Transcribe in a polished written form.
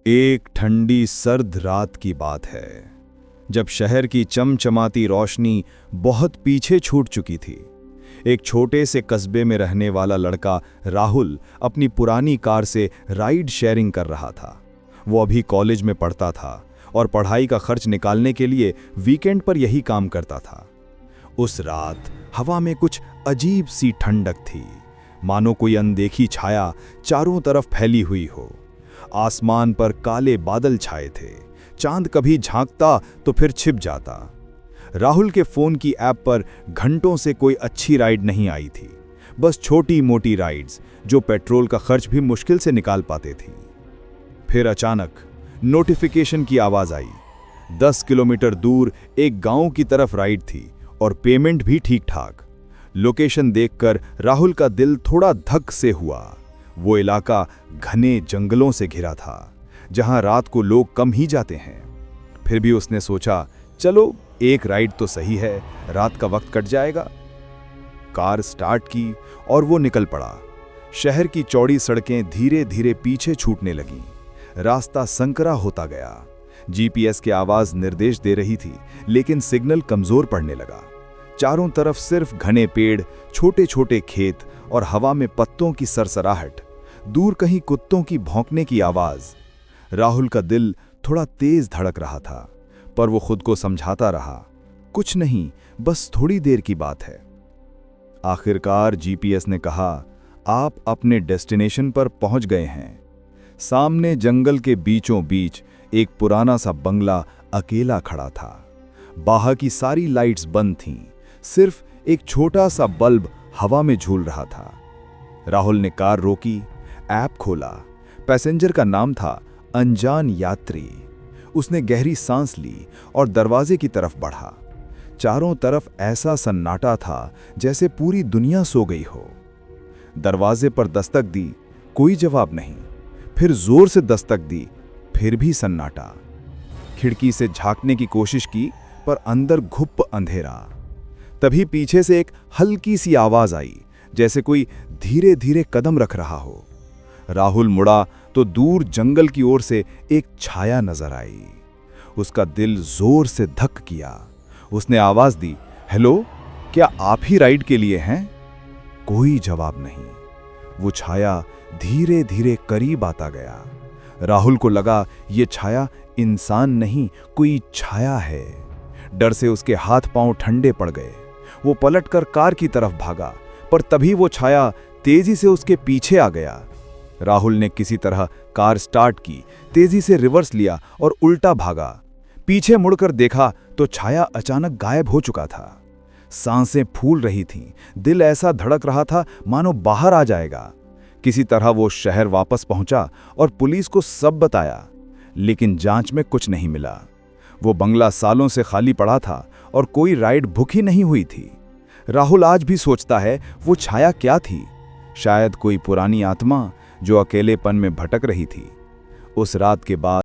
एक ठंडी सर्द रात की बात है, जब शहर की चमचमाती रोशनी बहुत पीछे छूट चुकी थी। एक छोटे से कस्बे में रहने वाला लड़का राहुल अपनी पुरानी कार से राइड शेयरिंग कर रहा था। वो अभी कॉलेज में पढ़ता था और पढ़ाई का खर्च निकालने के लिए वीकेंड पर यही काम करता था। उस रात हवा में कुछ अजीब सी ठंडक थी, मानो कोई अनदेखी छाया चारों तरफ फैली हुई हो। आसमान पर काले बादल छाए थे, चांद कभी झांकता तो फिर छिप जाता। राहुल के फोन की ऐप पर घंटों से कोई अच्छी राइड नहीं आई थी, बस छोटी मोटी राइड्स जो पेट्रोल का खर्च भी मुश्किल से निकाल पाते थी। फिर अचानक नोटिफिकेशन की आवाज आई। 10 किलोमीटर दूर एक गांव की तरफ राइड थी और पेमेंट भी ठीक ठाक। लोकेशन देखकर राहुल का दिल थोड़ा धक से हुआ। वो इलाका घने जंगलों से घिरा था, जहां रात को लोग कम ही जाते हैं। फिर भी उसने सोचा, चलो एक राइड तो सही है, रात का वक्त कट जाएगा। कार स्टार्ट की और वो निकल पड़ा। शहर की चौड़ी सड़कें धीरे धीरे पीछे छूटने लगीं। रास्ता संकरा होता गया। जीपीएस की आवाज निर्देश दे रही थी, लेकिन सिग्नल कमजोर पड़ने लगा। चारों तरफ सिर्फ घने पेड़, छोटे छोटे खेत और हवा में पत्तों की सरसराहट। दूर कहीं कुत्तों की भौंकने की आवाज। राहुल का दिल थोड़ा तेज धड़क रहा था, पर वो खुद को समझाता रहा, कुछ नहीं, बस थोड़ी देर की बात है। आखिरकार जीपीएस ने कहा, आप अपने डेस्टिनेशन पर पहुंच गए हैं। सामने जंगल के बीचों बीच एक पुराना सा बंगला अकेला खड़ा था। बाहर की सारी लाइट्स बंद थीं, सिर्फ एक छोटा सा बल्ब हवा में झूल रहा था। राहुल ने कार रोकी, ऐप खोला। पैसेंजर का नाम था अनजान यात्री। उसने गहरी सांस ली और दरवाजे की तरफ बढ़ा। चारों तरफ ऐसा सन्नाटा था जैसे पूरी दुनिया सो गई हो। दरवाजे पर दस्तक दी, कोई जवाब नहीं। फिर जोर से दस्तक दी, फिर भी सन्नाटा। खिड़की से झांकने की कोशिश की, पर अंदर घुप अंधेरा। तभी पीछे से एक हल्की सी आवाज आई, जैसे कोई धीरे धीरे कदम रख रहा हो। राहुल मुड़ा तो दूर जंगल की ओर से एक छाया नजर आई। उसका दिल जोर से धक किया। उसने आवाज दी, हेलो, क्या आप ही राइड के लिए हैं? कोई जवाब नहीं। वो छाया धीरे धीरे करीब आता गया। राहुल को लगा ये छाया इंसान नहीं, कोई छाया है। डर से उसके हाथ पांव ठंडे पड़ गए। वो पलटकर कार की तरफ भागा, पर तभी वो छाया तेजी से उसके पीछे आ गया। राहुल ने किसी तरह कार स्टार्ट की, तेजी से रिवर्स लिया और उल्टा भागा। पीछे मुड़कर देखा तो छाया अचानक गायब हो चुका था। सांसें फूल रही थीं, दिल ऐसा धड़क रहा था मानो बाहर आ जाएगा। किसी तरह वो शहर वापस पहुंचा और पुलिस को सब बताया, लेकिन जांच में कुछ नहीं मिला। वो बंगला सालों से खाली पड़ा था और कोई राइड बुक ही नहीं हुई थी। राहुल आज भी सोचता है, वो छाया क्या थी? शायद कोई पुरानी आत्मा जो अकेलेपन में भटक रही थी। उस रात के बाद